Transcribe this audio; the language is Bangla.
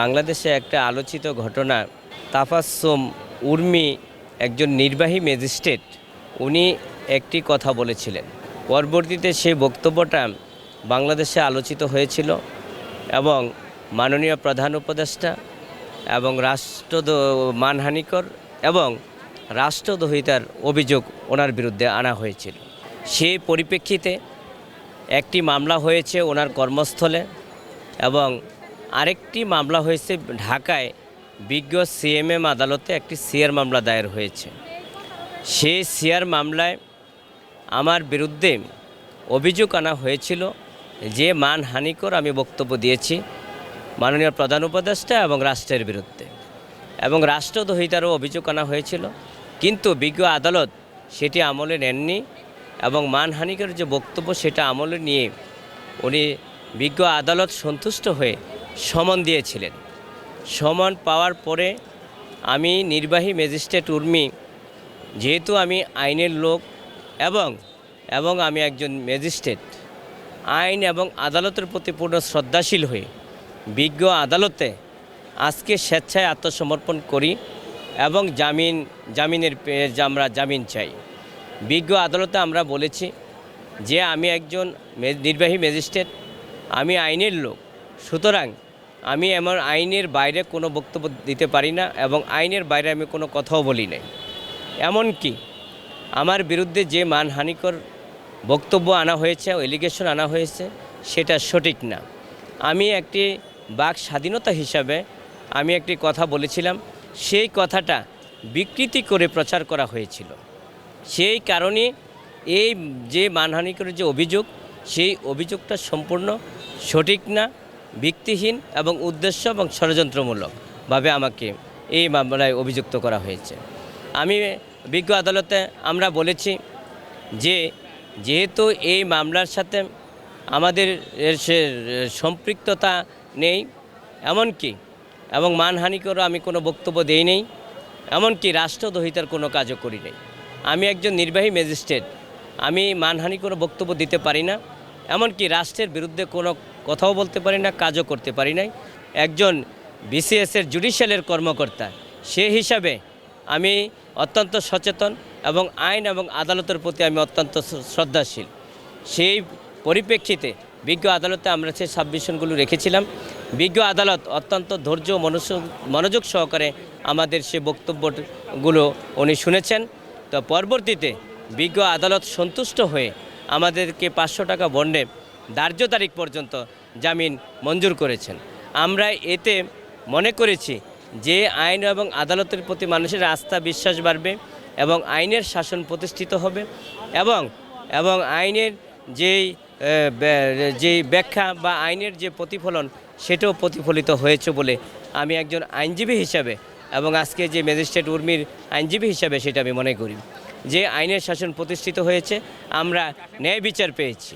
বাংলাদেশে একটা আলোচিত ঘটনা, তাফাজ্জুম উর্মি একজন নির্বাহী ম্যাজিস্ট্রেট, উনি একটি কথা বলেছিলেন। পরবর্তীতে সেই বক্তব্যটা বাংলাদেশে আলোচিত হয়েছিল এবং মাননীয় প্রধান উপদেষ্টা এবং মানহানিকর এবং রাষ্ট্রদ্রোহিতার অভিযোগ ওনার বিরুদ্ধে আনা হয়েছিল। সেই পরিপ্রেক্ষিতে একটি মামলা হয়েছে ওনার কর্মস্থলে এবং আরেকটি মামলা হয়েছে ঢাকায় বিজ্ঞ সিএমএম আদালতে একটি সিআর মামলা দায়ের হয়েছে। সেই সিআর মামলায় আমার বিরুদ্ধে অভিযোগ আনা হয়েছিল যে মানহানিকর আমি বক্তব্য দিয়েছি মাননীয় প্রধান উপদেষ্টা এবং রাষ্ট্রের বিরুদ্ধে, এবং রাষ্ট্রদ্রোহিতারও অভিযোগ আনা হয়েছিল। কিন্তু বিজ্ঞ আদালত সেটি আমলে নেননি এবং মানহানিকর যে বক্তব্য সেটা আমলে নিয়ে উনি বিজ্ঞ আদালত সন্তুষ্ট হয়ে সমন দিয়েছিলেন। সমন পাওয়ার পরে আমি নির্বাহী ম্যাজিস্ট্রেট উর্মি, যেহেতু আমি আইনের লোক এবং আমি একজন ম্যাজিস্ট্রেট, আইন এবং আদালতের প্রতি পূর্ণ শ্রদ্ধাশীল হয়ে বিজ্ঞ আদালতে আজকে স্বেচ্ছায় আত্মসমর্পণ করি এবং আমরা জামিন চাই। বিজ্ঞ আদালতে আমরা বলেছি যে আমি একজন নির্বাহী ম্যাজিস্ট্রেট, আমি আইনের লোক, সুতরাং আমি আমার আইনের বাইরে কোনো বক্তব্য দিতে পারি না এবং আইনের বাইরে আমি কোনো কথাও বলি নাই। এমনকি আমার বিরুদ্ধে যে মানহানিকর বক্তব্য আনা হয়েছে, এলিগেশন আনা হয়েছে, সেটা সঠিক না। আমি একটি বাক স্বাধীনতা হিসাবে আমি একটি কথা বলেছিলাম, সেই কথাটা বিকৃতি করে প্রচার করা হয়েছিল। সেই কারণে এই যে মানহানিকরের যে অভিযোগ, সেই অভিযোগটা সম্পূর্ণ সঠিক না, ভিত্তিহীন এবং উদ্দেশ্য এবং ষড়যন্ত্রমূলকভাবে আমাকে এই মামলায় অভিযুক্ত করা হয়েছে। আমি বিজ্ঞ আদালতে আমরা বলেছি যে যেহেতু এই মামলার সাথে আমাদের সম্পৃক্ততা নেই, এমনকি এবং মানহানিকরও আমি কোনো বক্তব্য দেই নেই, এমনকি রাষ্ট্রদ্রোহিতার কোনো কাজও করি নেই। আমি একজন নির্বাহী ম্যাজিস্ট্রেট, আমি মানহানিকর বক্তব্য দিতে পারি না, এমনকি রাষ্ট্রের বিরুদ্ধে কোনো কথাও বলতে পারি না, কাজও করতে পারি নাই। একজন বিসিএসের জুডিশিয়ালের কর্মকর্তা, সে হিসাবে আমি অত্যন্ত সচেতন এবং আইন এবং আদালতের প্রতি আমি অত্যন্ত শ্রদ্ধাশীল। সেই পরিপ্রেক্ষিতে বিজ্ঞ আদালতে আমরা সেই সাবমিশনগুলো রেখেছিলাম। বিজ্ঞ আদালত অত্যন্ত ধৈর্য মনোযোগ সহকারে আমাদের সে বক্তব্যগুলো উনি শুনেছেন। তো পরবর্তীতে বিজ্ঞ আদালত সন্তুষ্ট হয়ে আমাদেরকে 500 টাকা বন্ডে ধার্য তারিখ পর্যন্ত জামিন মঞ্জুর করেছেন। আমরা এতে মনে করেছি যে আইন এবং আদালতের প্রতি মানুষের আস্থা বিশ্বাস বাড়বে এবং আইনের শাসন প্রতিষ্ঠিত হবে এবং আইনের যেই ব্যাখ্যা বা আইনের যে প্রতিফলন, সেটাও প্রতিফলিত হয়েছে বলে আমি একজন আইনজীবী হিসাবে এবং আজকে যে ম্যাজিস্ট্রেট উর্মির আইনজীবী হিসাবে সেটা আমি মনে করি যে আইনের শাসন প্রতিষ্ঠিত হয়েছে, আমরা ন্যায় বিচার পেয়েছি।